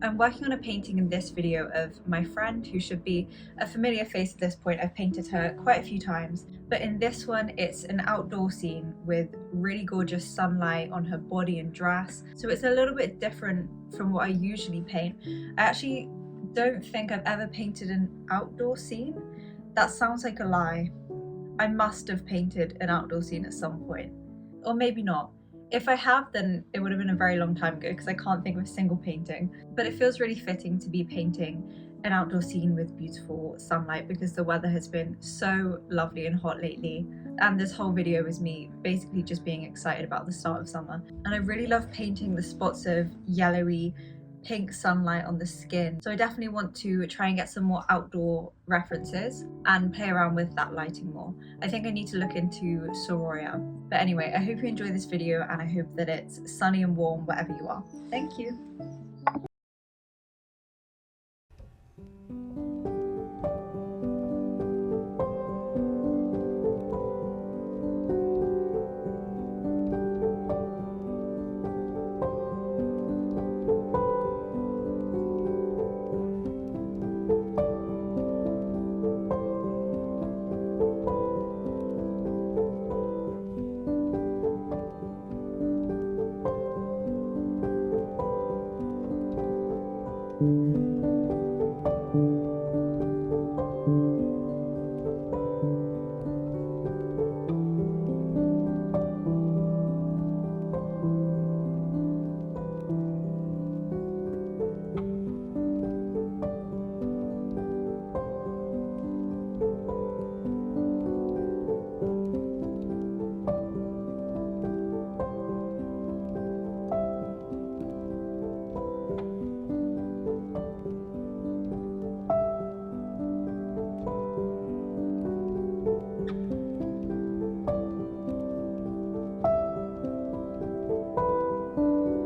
I'm working on a painting in this video of my friend who should be a familiar face at this point. I've painted her quite a few times, but in this one it's an outdoor scene with really gorgeous sunlight on her body and dress, so it's a little bit different from what I usually paint. I actually don't think I've ever painted an outdoor scene. That sounds like a lie. I must have painted an outdoor scene at some point, or maybe not. If I have, then it would have been a very long time ago because I can't think of a single painting. But it feels really fitting to be painting an outdoor scene with beautiful sunlight because the weather has been so lovely and hot lately. And this whole video is me basically just being excited about the start of summer. And I really love painting the spots of yellowy pink sunlight on the skin. So I definitely want to try and get some more outdoor references and play around with that lighting more. I think I need to look into Soroya. But anyway, I hope you enjoy this video and I hope that it's sunny and warm wherever you are. Thank you.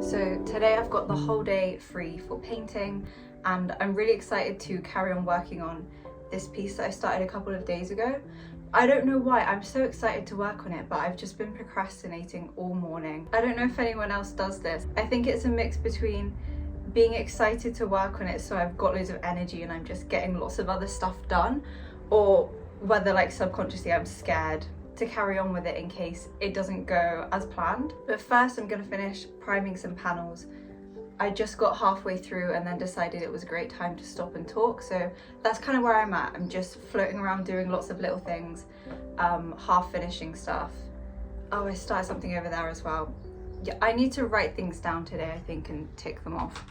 So today I've got the whole day free for painting and I'm really excited to carry on working on this piece that I started a couple of days ago. I don't know why, I'm so excited to work on it, but I've just been procrastinating all morning. I don't know if anyone else does this. I think it's a mix between being excited to work on it so I've got loads of energy and I'm just getting lots of other stuff done, or whether like subconsciously I'm scared to carry on with it in case it doesn't go as planned. But first I'm going to finish priming some panels. I just got halfway through and then decided it was a great time to stop and talk, so that's kind of where I'm at. I'm just floating around doing lots of little things, half finishing stuff. Oh, I started something over there as well. Yeah, I need to write things down today, I think, and tick them off.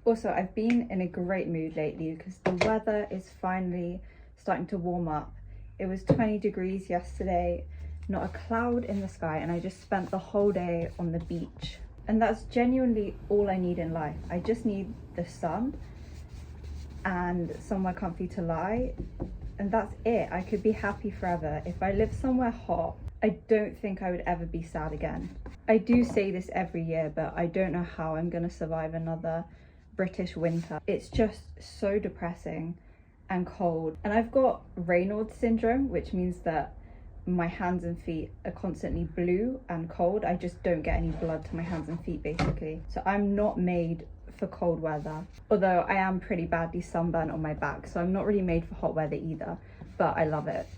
Also, I've been in a great mood lately because the weather is finally starting to warm up. It was 20 degrees yesterday, not a cloud in the sky, and I just spent the whole day on the beach. And that's genuinely all I need in life. I just need the sun and somewhere comfy to lie, and that's it. I could be happy forever. If I lived somewhere hot, I don't think I would ever be sad again. I do say this every year, but I don't know how I'm gonna survive another British winter. It's just so depressing and cold, and I've got Raynaud's syndrome, which means that my hands and feet are constantly blue and cold. I just don't get any blood to my hands and feet basically, so I'm not made for cold weather, although I am pretty badly sunburned on my back, so I'm not really made for hot weather either, but I love it.